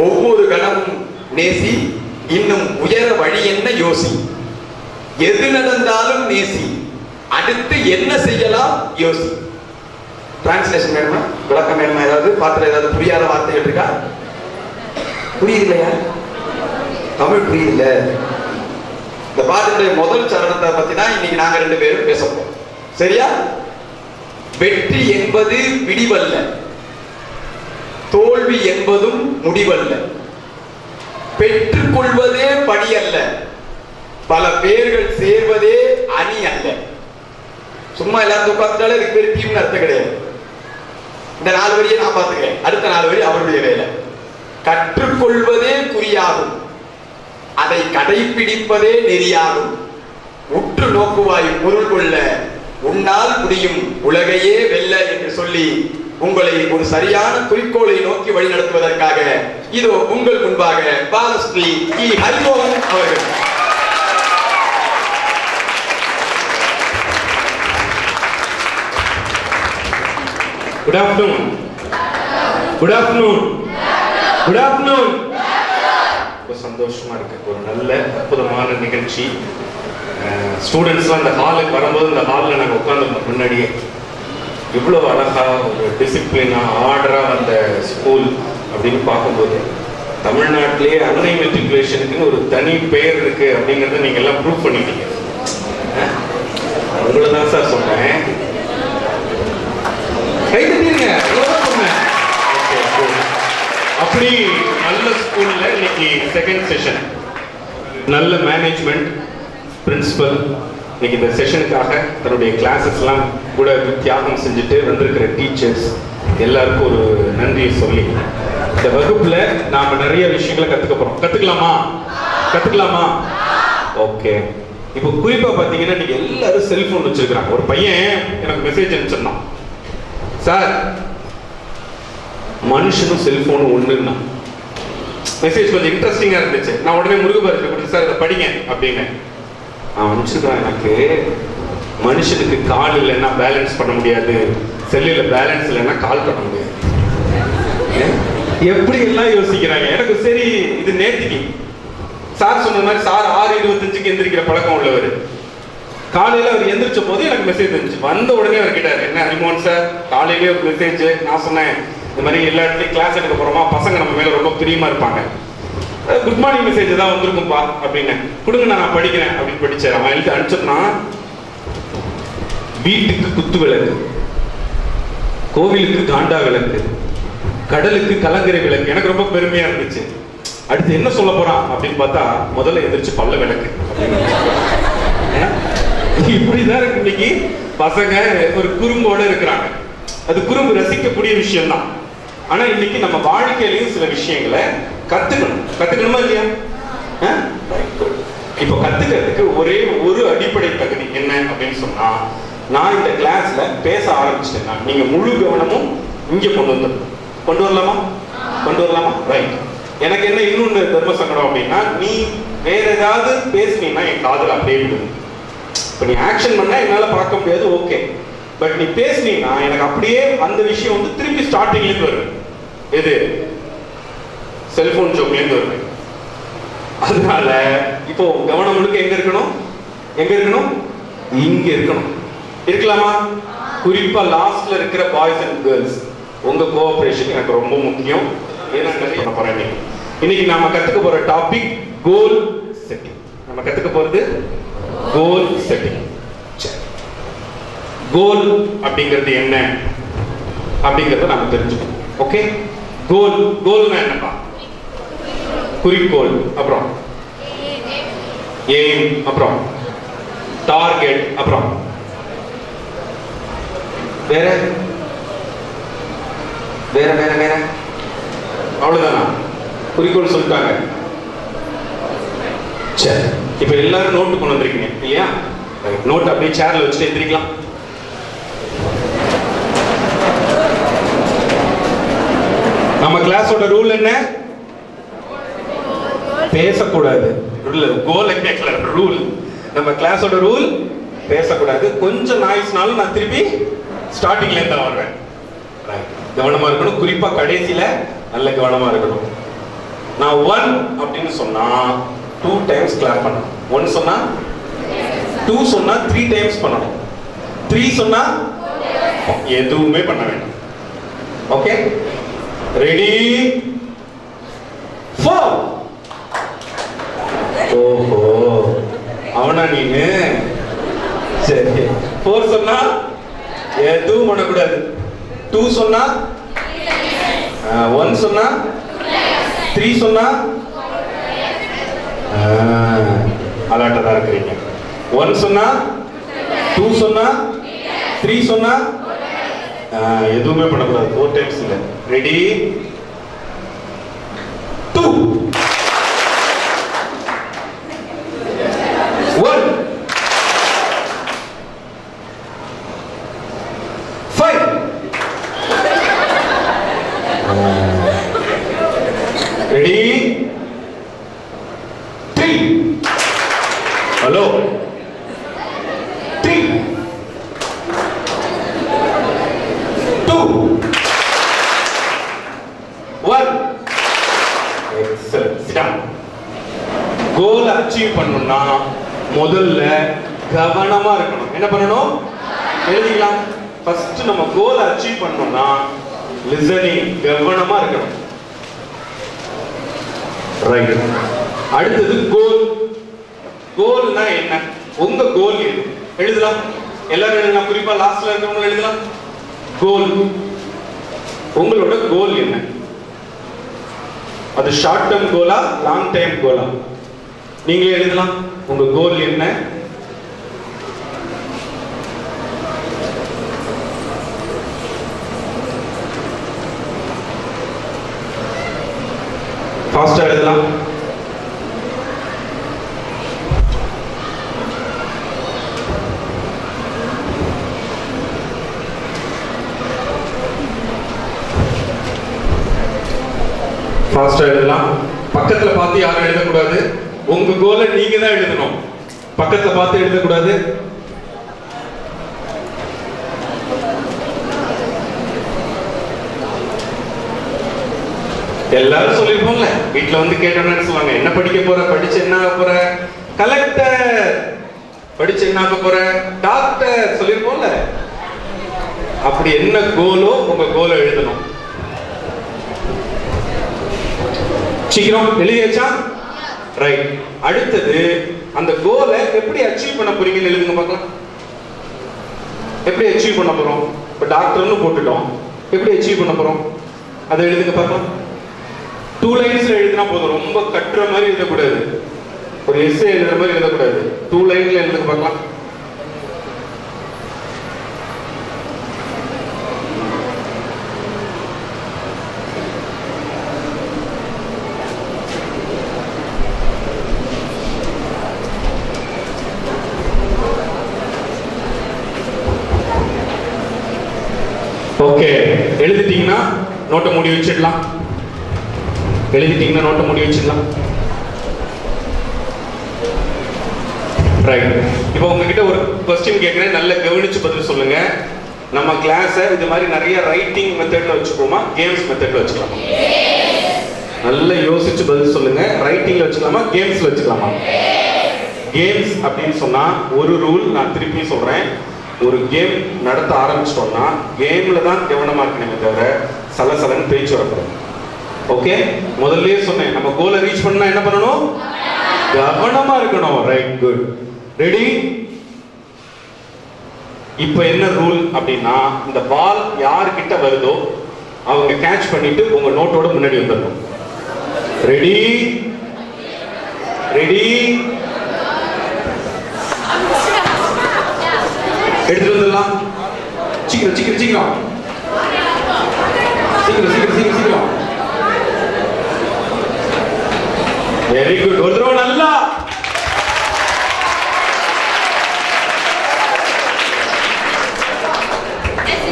ஒவ்வொரு கணமும் நேசி, இன்னும் உயர வழி என்ன யோசி. எது நடந்தாலும் நேசி, அடுத்து என்ன செய்யலாம் யோசி. டிரான்ஸ்லேஷன் வேணுமா, விளக்கம் வேணுமா, ஏதாவது பாத்திரம் ஏதாவது புரியாத வார்த்தைகள் இருக்கா? புரியுது இல்லையா? தமிழ் புரியுது. இந்த பாட்டுடைய முதல் சரணத்தை பத்தி தான் இன்னைக்கு நாங்க 2 பேரும் பேச போறோம். சரியா? வெற்றி என்பது விடிவல்ல, தோல்வி என்பதும் முடிவல்ல, பெற்றுக் கொள்வதே பணி அல்ல, பல பேர்கள் சேர்வதே அணி அல்ல. சும்மா எல்லாரும் உட்கார்ந்தாலே இதுக்கு பேர் டீம்னு அர்த்தம் கிடையாது. இந்த 4 வரியை நான் பார்த்துக்கிறேன், அடுத்த 4 வரி அவருடைய வேலை. கற்றுக்கொள்வதே குறியாகும், அதை கடைபிடிப்பதே நெறியாகும், உற்று நோக்குவாய் பொருள் கொள்ள, உன்னால் முடியும் உலகையே வெல்ல என்று சொல்லி உங்களை ஒரு சரியான குறிக்கோளை நோக்கி வழி நடத்துவதற்காக இதோ உங்கள் முன்பாக பாலஸ்ரீ இ. ஹரிமோகன் அவர்கள். Good afternoon. Good afternoon. Good afternoon. ரொம்ப சந்தோஷமா இருக்கு. ஒரு நல்ல அற்புதமான நிகழ்ச்சி. ஸ்டூடெண்ட்ஸ்லாம் இந்த ஹாலுக்கு வரும்போது இந்த ஹாலில் நாங்கள் உட்காந்துருந்தோம் முன்னாடியே. இவ்வளோ அழகா ஒரு டிசிப்ளினா ஆர்டரா வந்த ஸ்கூல் அப்படின்னு பார்க்கும்போது தமிழ்நாட்டிலேயே அன்னை மெட்ரிகுலேஷனுக்குன்னு ஒரு தனி பெயர் இருக்கு அப்படிங்கிறத நீங்க எல்லாம் ப்ரூவ் பண்ணிட்டீங்க. உங்களை தான் சார் சொன்னேன். அப்படி நல்ல ஸ்கூல்ல இன்னைக்கு செகண்ட் செஷன், நல்ல மேனேஜ்மெண்ட், பிரின்சிபல் இன்னைக்கு இந்த செஷனுக்காக தன்னுடைய கிளாஸஸ்லாம் கூட தியாகம் செஞ்சுட்டு வந்திருக்கிற டீச்சர்ஸ் எல்லாருக்கும் ஒரு நன்றியை சொல்லி இந்த வகுப்புல நாம நிறைய விஷயங்களை கத்துக்க போறோம். கத்துக்கலாமா? ஓகே. இப்போ குறிப்பா பாத்தீங்கன்னா நீங்க எல்லாரும் செல்போன் வச்சிருக்காங்க. ஒரு பையன் எனக்கு மெசேஜ் அனுப்பிச்சிருந்தான், சார் மனுஷனும் செல்போனும் ஒண்ணுன்னா. மெசேஜ் கொஞ்சம் இன்ட்ரெஸ்டிங்கா இருந்துச்சு. நான் உடனே முருகபாரதி கொடுத்து, சார் இதை படிங்க அப்படின்னு அவன் அனுப்பிச்சிருக்கான். எனக்கு மனுஷனுக்கு கால் இல்லைன்னா பேலன்ஸ் பண்ண முடியாது, செல்லில் பேலன்ஸ் இல்லைன்னா கால் பண்ண முடியாது. எப்படி எல்லாம் யோசிக்கிறாங்க. எனக்கு சரி, இது நேத்திக்கு சார் சொன்ன மாதிரி சார் 6:25க்கு எந்திரிக்கிற பழக்கம் உள்ளவர். காலையில அவர் எந்திரிச்ச போது எனக்கு மெசேஜ் இருந்துச்சு. வந்த உடனே அவர் கேட்டார், என்ன ஹரிமோகன் சார் காலையிலேயே ஒரு மெசேஜ். நான் சொன்னேன், இந்த மாதிரி எல்லா இடத்துலையும் கிளாஸ் எடுக்க போறோமா, பசங்க நம்ம மேல ரொம்ப பிரியமா இருப்பாங்க, குட் மார்னிங் மெசேஜ் தான் வந்திருக்கும்பா அப்படின்னு கொடுங்க, நான் படிக்கிறேன் அப்படின்னு படிச்சார். அவன் எழுதி அனுப்பிச்சோம்னா, வீட்டுக்கு குத்து விளக்கு, கோவிலுக்கு காண்டா விளக்கு, கடலுக்கு கலங்கரை விளக்கு. எனக்கு ரொம்ப பெருமையா இருந்துச்சு. அடுத்து என்ன சொல்ல போறான் அப்படின்னு பார்த்தா, முதல்ல எந்திரிச்சு பல்ல விளக்கு. இப்படிதான் இருக்கு இன்னைக்கு பசங்க ஒரு குறும்போட இருக்கிறாங்க. அது குறும்பு ரசிக்கக்கூடிய விஷயம் தான். ஆனா இன்னைக்கு நம்ம வாழ்க்கையிலையும் சில விஷயங்களை கத்துக்கணுமா இல்லையா? இப்போ கத்துக்கிறதுக்கு ஒரே ஒரு அடிப்படை தகுதி என்ன அப்படின்னு சொன்னா, நான் இந்த கிளாஸ்ல பேச ஆரம்பிச்சிட்டேன்னா நீங்க முழு கவனமும் இங்க கொண்டு வரலாமா? ரைட். எனக்கு என்ன இன்னொன்னு தர்ம சங்கடம் அப்படின்னா, நீ வேற ஏதாவது பேசுனீங்கன்னா என் காதுல அப்படியே விடுது. இப்ப நீ ஆக்ஷன் பண்ணா என்னால பார்க்க முடியாது, ஓகே. பட் நீ பேசுனீங்கன்னா எனக்கு அப்படியே அந்த விஷயம் வந்து திருப்பி ஸ்டார்டிங்ல இருந்து வருது. எது? செல்போன் ஜோக்லேருந்து வருது. அதனால இப்போ கவனம் முழுக்க எங்க இருக்கணும்? இங்க இருக்கணும். இருக்கலாமா? குறிப்பா லாஸ்ட்ல இருக்கிற பாய்ஸ் அண்ட் கேர்ள்ஸ், உங்க கோஆபரேஷன் எனக்கு ரொம்ப முக்கியம். ஏன்னா பண்ண போறேன். இன்னைக்கு நாம கத்துக்க போற டாபிக் கோல் செட்டிங். நம்ம கத்துக்க போறது கோல் செட்டிங். கோல் அப்படிங்கிறது என்ன அப்படிங்கறத நாம தெரிஞ்சுக்கணும். ஓகே, கோல்னா என்னப்பா? குறிக்கோள், அப்புறம் எய்ம், அப்புறம் டார்கெட், அப்புறம் வேற அவ்வளவுதானா? குறிக்கோள் சொல்லிட்டாங்க. சரி, இப்ப எல்லாரும் நோட்டு கொண்டு வந்திருக்கீங்க இல்லையா? நோட் அப்படியே சேர்ல வச்சுட்டு எந்திரிக்கலாம். நம்ம கிளாஸோட ரூல் என்ன? பேசக்கூடாது. கோல் கேட்கல, ரூல். நம்ம கிளாஸோட ரூல் பேசக்கூடாது. கொஞ்சம் நாய்ஸ்னாலும் நான் திருப்பி ஸ்டார்டிங்ல இருந்து வருவேன். கவனமா இருக்கணும். குறிப்பா கடைசியில நல்ல கவனமா இருக்கணும். நான் 1 அப்படின்னு சொன்னா 2 டைம்ஸ் கிளாப் பண்ணணும். 1 சொன்னா 2 சொன்னா 3 டைம்ஸ் பண்ணணும். 3 சொன்னா எதுவுமே பண்ண வேண்டாம். Okay, ready 4. ஓஹோ, அவனா நீங்க? சரி, 4 சொன்னா எதுவும் பண்ணக்கூடாது. 2 சொன்னா 1 சொன்னா 3 சொன்னா அலாட்டா தான் இருக்கிறீங்க. 1 சொன்னா 2 சொன்னா 3 சொன்னா எதுவுமே பண்ணக்கூடாது. 4 டைம்ஸ் இல்ல. Ready 2 1 5 ready 3 hello 3 2 1 excellent. Sit down. Goal achieve பண்ணனும்னா முதல்ல கவனமா இருக்கணும். என்ன பண்ணணும்? எழுதிக்கலாம். ஃபர்ஸ்ட் நம்ம கோல் அச்சீவ் பண்ணனும்னா லிசனிங், கவனமா இருக்கணும். ரைட். அடுத்தது கோல். கோல்னா என்ன? உங்க கோல் எது? எழுதலாம். எல்லாரும் எழுதலாம். குறிப்பா லாஸ்ட்ல இருக்கவங்க எழுதலாம். கோல், உங்களோட கோல் என்ன? அது ஷார்ட் டர்ம் கோலா, லாங் டைம் கோலா? நீங்களே எழுதலாம். உங்க கோல் என்ன? ஃபாஸ்டா எழுதலாம். ஃபாஸ்டா எழுதலாம். பக்கத்துல பார்த்து யாரும் எழுதக்கூடாது. உங்க கோலை நீங்க தான் எழுதணும். பக்கத்துல பார்த்து எழுதக்கூடாது. எல்லாரும் சொல்லிருப்போம்ல, வீட்டுல வந்து கேட்டோம்னு சொல்லுவாங்க, என்ன படிக்க போற, படிச்சு என்ன ஆக போற? கலெக்டர். படிச்சு என்ன ஆக போற? டாக்டர் சொல்லிருப்போம்ல. அப்படி என்ன கோலோ உங்க கோலை எழுதணும். சீக்கிரம் எழுதியாச்சா? ரைட். அடுத்தது அந்த கோலை எப்படி அச்சீவ் பண்ண போறீங்கன்னு எழுதுங்க பார்க்கலாம். எப்படி அச்சீவ் பண்ண போறோம்? இப்ப டாக்டர்னு போட்டுட்டோம். எப்படி அச்சீவ் பண்ண போறோம் அதை எழுதுங்க பார்க்கலாம். 2 லைன்ஸ்ல எழுதினா போதும். ரொம்ப கட்டுற மாதிரி எழுதக்கூடாது. ஒரு எஸ்ஸே எழுதுற மாதிரி எழுதக்கூடாது. 2 லைன்ல எழுதுங்க பார்க்கலாம். ஓகே, எழுதிட்டீங்கன்னா நோட்டை மூடி வச்சிடலாம். எழுதிட்டீங்கன்னா நோட்டை மூடி வச்சிடலாம். ரைட். இப்போ உங்ககிட்ட ஒரு क्वेश्चन கேக்குறேன், நல்ல கவனிச்சு பதில் சொல்லுங்க. நம்ம கிளாஸை இது மாதிரி நிறைய ரைட்டிங் மெத்தட்ல வச்சுக்கோமா, கேம்ஸ் மெத்தட்ல வச்சுக்கலாமா? நல்ல யோசிச்சு பதில் சொல்லுங்க. ரைட்டிங்ல வச்சுக்கலாமா, கேம்ஸ்ல வச்சுக்கலாமா? கேம்ஸ் அப்படின்னு சொன்னா ஒரு ரூல் நான் திருப்பி சொல்றேன். ஒரு கேம் நடத்த ஆரம்பிச்சிட்டோம்னா கேம்ல தான் கவனமா இருக்கணுமே தவிர சலசலன்னு பேச்சு வரக்கூடாது. ஓகே, முதல்லயே சொன்னேன், நம்ம கோலை ரீச் பண்ணா என்ன பண்ணணும்? கவனமா இருக்கணும். Right, good. ரெடி? இப்ப என்ன ரூல் அப்படின்னா, இந்த பால் யார்கிட்ட வருதோ அவங்க கேட்ச் பண்ணிட்டு உங்க நோட்டோட முன்னாடி வந்துடணும். ரெடி? ரெடி? எடுத்துட்டு வந்துடலாம். சீக்கிரம் சீக்கிரம் சீக்கிரம் சீக்கிரம் சீக்கிரம் சீக்கிரம் சீக்கிரம். Very good. ஒரு தடவை நல்லா.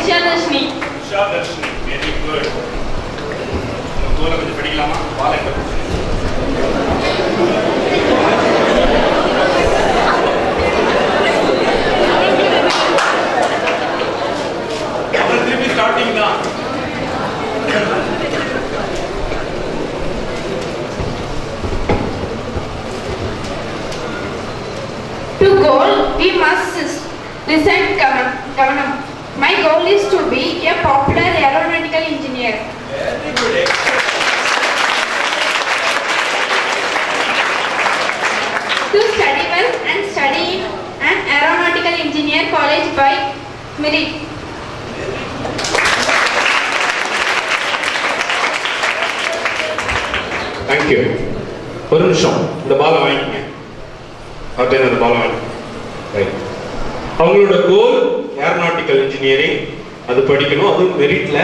Shadashni. Shadashni. Very good. கோலை கொஞ்சம் படிக்கலாமா? பாலை திருப்பி ஸ்டார்டிங் தான். Listen, Governor. My goal is to be a popular aeronautical engineer. Very good. To study well and study in an aeronautical engineer college by merit. Thank you. ஒரு நிமிஷம் இந்த பாலை வாங்கிக்கங்க. அவர்கிட்ட இந்த பாலை வாங்கி. ரைட். அவங்களோட கோல் ஏரோநாட்டிக்கல் இன்ஜினியரிங், அது படிக்கணும், அதுவும் மெரிட்ல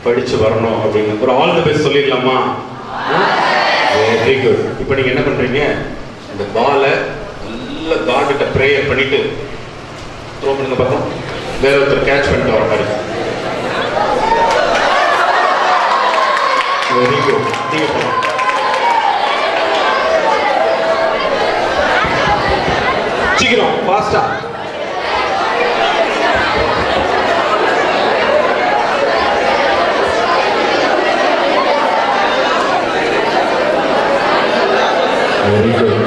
படிச்சு வரணும் அப்படின்னு ஒரு ஆல் தி பெஸ்ட் சொல்லிடலாமா? Very good. இப்போ நீங்க என்ன பண்றீங்க? இந்த பாலை நல்ல காட்கிட்ட ப்ரேயர் பண்ணிட்டு த்ரோ பண்ணுங்க பார்த்தோம். வேற ஒருத்தர் கேட்ச் பண்ணிட்டு வர மாதிரி. Very good. நீங்க போங்க. சீக்கிரம் ஃபாஸ்டா. Very good.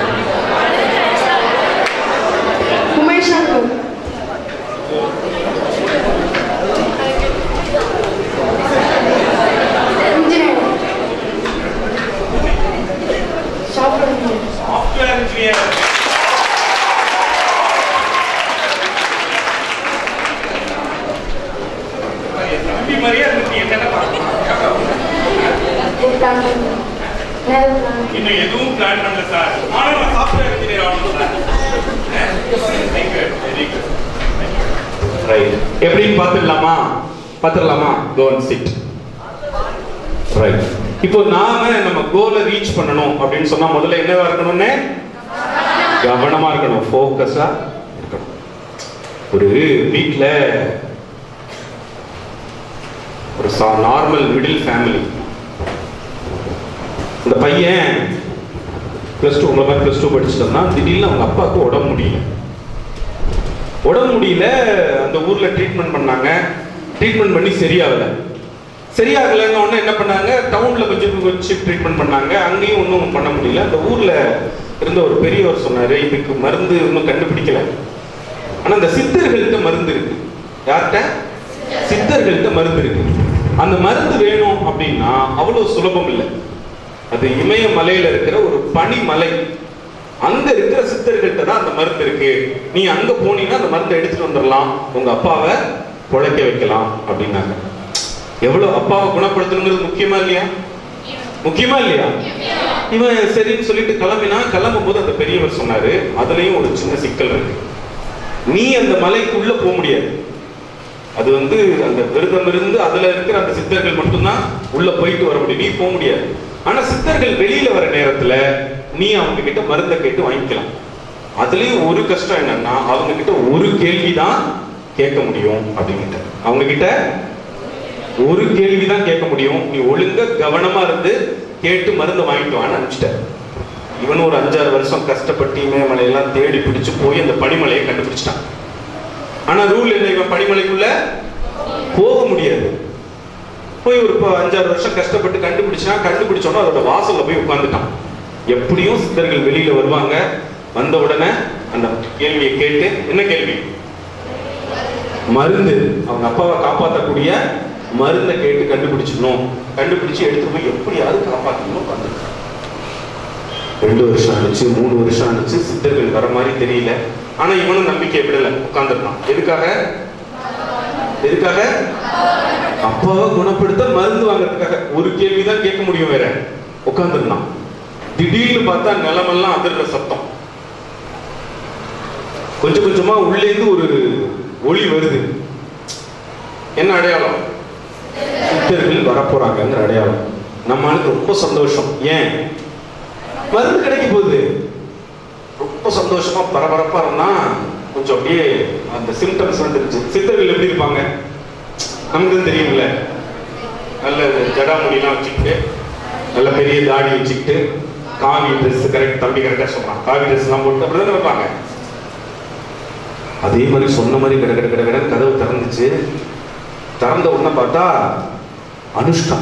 Umesh uncle. Engineer. Software engineer. இன்னும் எதுவும் பிளான் பண்ணல சார். ஆனா நான் சாஃப்ட்வேர் இன்ஜினியர் ஆகணும் சார். ரைட். எப்படின்னு பாத்துடலாமா? Go and sit. ரைட். இப்போ நாம நம்ம கோலை ரீச் பண்ணணும் அப்படின்னு சொன்னா முதல்ல என்னவா இருக்கணும்னு? கவனமா இருக்கணும், ஃபோக்கஸா இருக்கணும். ஒரு வீட்ல ஒரு நார்மல் மிடில் ஃபேமிலி, இந்த பையன் +2 உங்களை மாதிரி +2 படிச்சுட்டோம்னா திடீர்னு அவங்க அப்பாவுக்கு உடம்பு முடியல. அந்த ஊர்ல ட்ரீட்மெண்ட் பண்ணாங்க. ட்ரீட்மெண்ட் பண்ணி சரியாகலன்னு உடனே என்ன பண்ணாங்க? டவுன்ல கொஞ்சம் ட்ரீட்மெண்ட் பண்ணாங்க. அங்கேயும் ஒன்றும் பண்ண முடியல. அந்த ஊர்ல இருந்த ஒரு பெரியவர் சொன்னாரு, இதுக்கு மருந்து இன்னும் கண்டுபிடிக்கல, ஆனா அந்த சித்தர்கள்ட்ட மருந்து இருக்கு. யார்கிட்ட? சித்தர்கள்ட்ட மருந்து இருக்கு. அந்த மருந்து வேணும் அப்படின்னா அவ்வளவு சுலபம் இல்லை. அது இமயமலையில இருக்கிற ஒரு பனிமலை, அங்க இருக்கிற சித்தர்கள்ட்ட தான் அந்த மருந்து இருக்கு. நீ அங்க போனீங்கன்னா அந்த மருந்தை எடுத்துட்டு வந்துடலாம், உங்க அப்பாவை பொழைக்க வைக்கலாம் அப்படின்னாங்க. எவ்வளவு அப்பாவை குணப்படுத்தணுங்கிறது முக்கியமா இல்லையா? இவன் சரின்னு சொல்லிட்டு கிளம்பும் போது அந்த பெரியவர் சொன்னாரு, அதுலயும் ஒரு சின்ன சிக்கல் இருக்கு. நீ அந்த மலைக்குள்ள போக முடியாது. அது அந்த விரதம் இருந்து அதுல இருக்கிற அந்த சித்தர்கள் மட்டும்தான் உள்ள போயிட்டு வர முடியும், நீ போக முடியாது. ஆனா சித்தர்கள் வெளியில வர நேரத்துல நீ அவங்க கிட்ட மருந்தை கேட்டு வாங்கிக்கலாம். அதுலயும் ஒரு கஷ்டம் என்னன்னா, அவங்க கிட்ட ஒரு கேள்விதான் கேட்க முடியும் அப்படிங்கிட்ட. அவங்க கிட்ட ஒரு கேள்விதான் கேட்க முடியும். நீ ஒழுங்கா கவனமா இருந்து கேட்டு மருந்து வாங்கிட்டு வான்னு அனுப்பிச்சிட்ட. இவன் ஒரு 5-6 வருஷம் கஷ்டப்பட்டு இமயமலையெல்லாம் தேடி பிடிச்சு போய் அந்த பனிமலையை கண்டுபிடிச்சிட்டான். ஆனா ரூல் என்ன? இவன் பனிமலைக்குள்ள போக முடியாது. போய் ஒரு 5-6 வருஷம் கஷ்டப்பட்டு கண்டுபிடிச்சோன்னா அதோட வாசல்ல போய் உட்கார்ந்துட்டான். எப்படியும் சித்தர்கள் வெளியில வருவாங்க. வந்த உடனே அந்த கேள்வியை கேட்டு, என்ன கேள்வி? மருந்து, அவங்க அப்பாவை காப்பாற்றக்கூடிய மருந்தை கேட்டு கண்டுபிடிச்சு எடுத்து போய் எப்படியாவது காப்பாற்றணும். 2 வருஷம் ஆனிச்சு, 3 வருஷம் ஆனிச்சு, சித்தர்கள் வர மாதிரி தெரியல. ஆனா இவனும் நம்பிக்கை விடல, உட்கார்ந்துருக்கான். எதுக்காக? அப்பாவை குணப்படுத்த மருந்து வாங்கறதுக்காக. ஒரு கேள்விதான் கேட்க முடியும், வேற உட்கார்ந்துருந்தான். திடீர்னு பார்த்தா நிலமெல்லாம் அதிர்ற சத்தம். கொஞ்சம் கொஞ்சமா உள்ளேந்து ஒரு ஒளி வருது. என்ன அடையாளம்? சித்தர்கள் வரப்போறாங்கிற அடையாளம். நம்மளுக்கு ரொம்ப சந்தோஷம். ஏன்? மருந்து கிடைக்க போகுது. ரொம்ப சந்தோஷமா பரபரப்பா இருந்தா கொஞ்சம் அப்படியே அந்த சிம்டம்ஸ் வந்துருச்சு. சித்தர்கள் எப்படி இருப்பாங்க நமக்கு தெரியும்ல. நல்ல ஜடாமுடியெல்லாம் வச்சுக்கிட்டு, நல்ல பெரிய தாடி வச்சுக்கிட்டு, காவி ட்ரெஸ், கரெக்ட் தம்பி கரெக்டா சொல்றான், காவி ட்ரெஸ் எல்லாம் போட்டு அப்படிதான் இருப்பாங்க. அதே மாதிரி சொன்ன மாதிரி கடை கதவு திறந்துச்சு. திறந்த உடனே பார்த்தா அனுஷ்கா.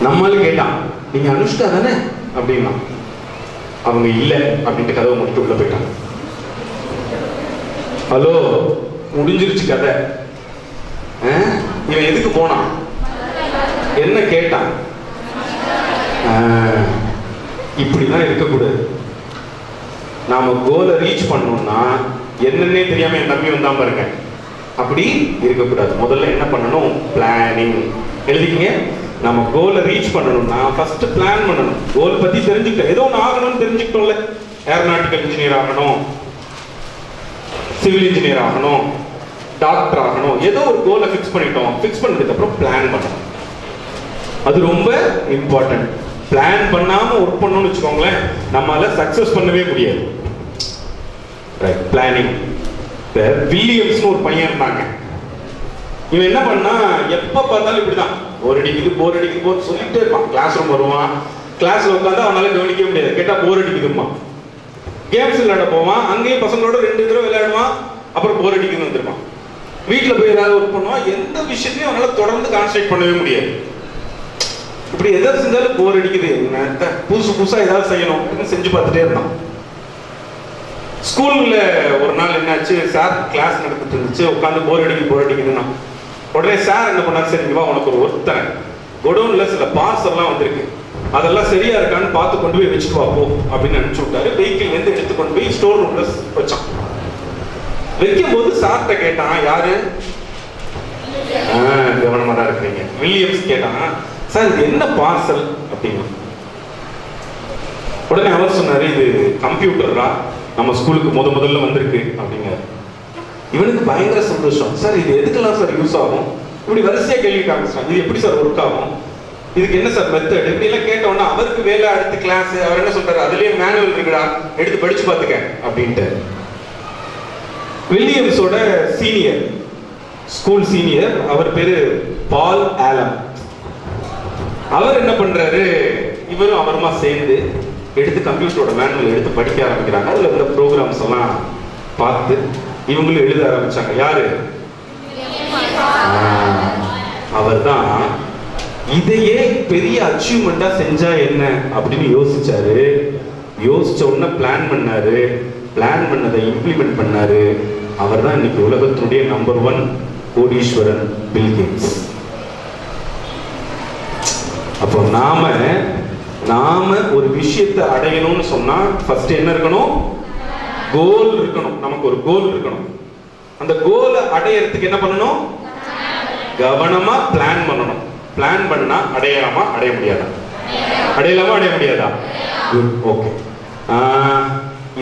நம்மளும் கேட்டான், நீங்க அனுஷ்கா தானே அப்படின்னா. அவங்க இல்ல அப்படின்ட்டு கதவை மட்டும் உள்ள போயிட்டாங்க. ஹலோ, முடிஞ்சிருச்சு கதை. இவன் எதுக்கு போனான்? என்ன கேட்டான்? இப்படிதான் இருக்கக்கூடாது. நாம கோலை ரீச் பண்ணோம்னா என்னன்னே தெரியாம என் தம்பி வந்தான் பாருங்க, அப்படி இருக்கக்கூடாது. முதல்ல என்ன பண்ணணும்? பிளானிங். எழுதிக்கங்க. நம்ம கோலை ரீச் பண்ணணும்னா ஃபர்ஸ்ட் பிளான் பண்ணணும். கோல் பத்தி தெரிஞ்சுக்கிட்டோம், ஏதோ ஒன்று ஆகணும்னு தெரிஞ்சுக்கிட்டோம்ல. ஏரோநாட்டிக்கல் இன்ஜினியர் ஆகணும், சிவில் இன்ஜினியர் ஆகணும், டாக்டர் ஆகணும், ஏதோ ஒரு கோலை ஃபிக்ஸ் பண்ணிட்டோம். ஃபிக்ஸ் பண்ணதுக்கு அப்புறம் பிளான் பண்ணணும். அது ரொம்ப இம்பார்ட்டன்ட். பிளான் பண்ணாம ஒர்க் பண்ணணும்னு வச்சுக்கோங்களேன், நம்மளால சக்சஸ் பண்ணவே முடியாது. Right, planning. வில்லியம்ஸ்னு ஒரு பையன் இருந்தாங்க. இவன் என்ன பண்ணா, எப்ப பார்த்தாலும் இப்படிதான் போர் அடிக்குது சொல்லிட்டே இருப்பான். கிளாஸ் ரூம் வருவான், கிளாஸ்ல உட்காந்து அவனால கவனிக்க முடியாது. கேட்டா போர் அடிக்குதுமா. கேம்ஸ் விளையாட போவான், அங்கேயும் பசங்களோட 2 தடவை விளையாடுவான், அப்புறம் போர் அடிக்குதுன்னு வந்துருப்பான். வீட்டுல போய் ஏதாவது ஒர்க் பண்ணுவான், எந்த விஷயத்தையும் அவனால தொடர்ந்து கான்சன்ட்ரேட் பண்ணவே முடியாது. இப்படி எதாவது செஞ்சாலும் போர் அடிக்குது, புதுசா ஏதாவது செய்யணும் செஞ்சு பார்த்துட்டே இருந்தான். ஸ்கூல்ல ஒரு நாள் என்னாச்சு, சார் கிளாஸ் நடந்துட்டு இருந்துச்சு, உட்காந்து போர் அடிக்குதுன்னா உடனே சார் என்ன பண்ணாரு, சரி வா உனக்கு ஒரு ஒர்க் தரேன், குடோன்ல சில பார்சல்லாம் வந்திருக்கு, அதெல்லாம் சரியா இருக்கான்னு பார்த்து கொண்டு போய் வச்சுட்டு வா போ அப்படின்னு அனுப்பிச்சு விட்டாரு. வெஹிக்கிள் இருந்து எடுத்து கொண்டு போய் ஸ்டோர் ரூம்ல வச்சான். வைக்கும் போது சார்ட்ட கேட்டான், யாரு? கவனமா தான் இருக்கிறீங்க. வில்லியம்ஸ் கேட்டான், சார் இது என்ன பார்சல் அப்படின்னு. உடனே அவர் சொன்னாரு, இது கம்ப்யூட்டரா, நம்ம ஸ்கூலுக்கு முதல்ல வந்திருக்கு அப்படிங்கிறார். இவனுக்கு பயங்கர சந்தோஷம். சார் இது எதுக்கெல்லாம் சார் யூஸ் ஆகும்? இப்படி வரிசையா கேள்வி காமிச்சான். இது எப்படி சார் ஒர்க் ஆகும், இதுக்கு என்ன சார் மெத்தட் இப்படி எல்லாம் கேட்டோம்னா அவருக்கு வேலை அடுத்த கிளாஸ். அவர் என்ன சொல்றாரு, அதுலயே மேனுவல் இருக்குடா, எடுத்து படிச்சு பாத்துக்க அப்படின்ட்டு. வில்லியம்ஸோட சீனியர், ஸ்கூல் சீனியர், அவர் பேரு பால் ஆலம். அவர் என்ன பண்றாரு, இவரும் அவருமா சேர்ந்து எடுத்து கம்ப்யூட்டரோட மேனுவல் எடுத்து படிக்க ஆரம்பிக்கிறாங்க. அதுல இந்த ப்ரோக்ராம்ஸ் எல்லாம் பார்த்து இவங்களும் எழுத ஆரம்பிச்சாங்க. யாரு? அவர் தான் இதையே பெரிய அச்சீவ்மெண்டா செஞ்சா என்ன அப்படின்னு யோசிச்சாரு. யோசிச்ச உடனே பிளான் பண்ணாரு, பிளான் பண்ணதை இம்ப்ளிமெண்ட் பண்ணாரு. அவர் தான் இன்னைக்கு உலகத்தினுடைய நம்பர் 1 கோடீஸ்வரன், பில் கேட்ஸ். அப்போ நாம ஒரு விஷயத்தை அடையணும்னு சொன்னா ஃபர்ஸ்ட் என்ன இருக்கணும்? கோல் இருக்கணும். நமக்கு ஒரு கோல் இருக்கணும். அந்த கோலை அடையறதுக்கு என்ன பண்ணணும்? கவனமா பிளான் பண்ணணும். பிளான் பண்ணா அடையலாமா அடைய முடியாதா? அடையலாமா அடைய முடியாதா? Good, okay.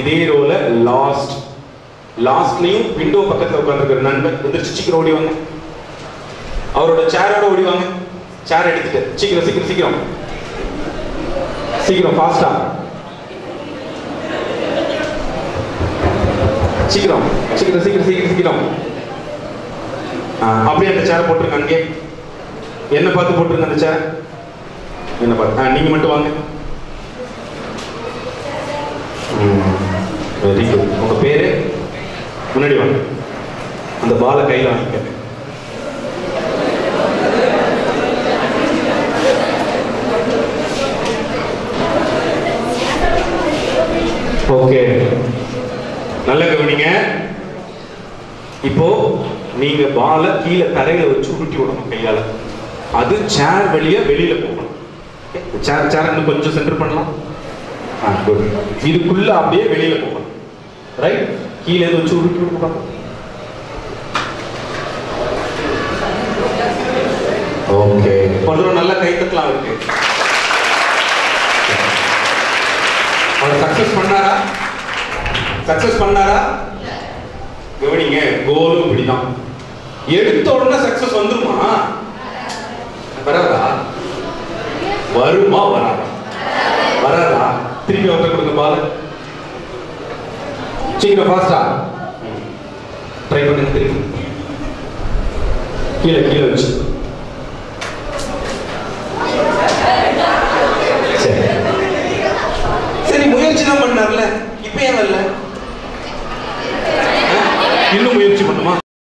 இதே ரோல லாஸ்ட்லயும் விண்டோ பக்கத்துல உட்கார்ந்துருக்கிற நண்பர் எந்திரிச்சு சீக்கிரம் ஓடி வாங்க. அவரோட சேரோட ஓடி வாங்க. சேர் எடுத்துட்டு சீக்கிரம் ஃபாஸ்டா சீக்கிரம். அப்படியே அந்த சேர் போட்டுருங்க. அங்கே என்ன பார்த்து போட்டுருங்க அந்த சேர். என்ன பார்த்து? நீங்க மட்டும் வாங்க. Very good. உங்க பேரு? முன்னாடி வாங்க. அந்த பாலை கையில வாங்கிக்க. ஓகே, நல்ல கவனிங்க. இப்போ நீங்க பாலை கீழே தரையில வச்சு உருட்டி விடணும் கையால. அது சேர் வழியா வெளியில போகணும். சேர் இன்னும் கொஞ்சம் சென்டர் பண்ணலாம். குட். இதுக்குள்ள அப்படியே வெளியில போகணும். ரைட், கீழே வச்சு உருட்டி விடணும். ஓகே, கொஞ்சம் நல்ல கைத்தட்டலாம் இருக்கு. அவர் சக்சஸ் பண்ணாரா? கவனிங்க, கோலும் இப்படிதான். எடுத்த உடனே சக்சஸ் வந்துருமா? வராதா? வருமா வராதா? திருப்பி வந்து கொடுங்க பால். சீக்கிரம் ஃபாஸ்டா ட்ரை பண்ணுங்க. திருப்பி கீழே வச்சு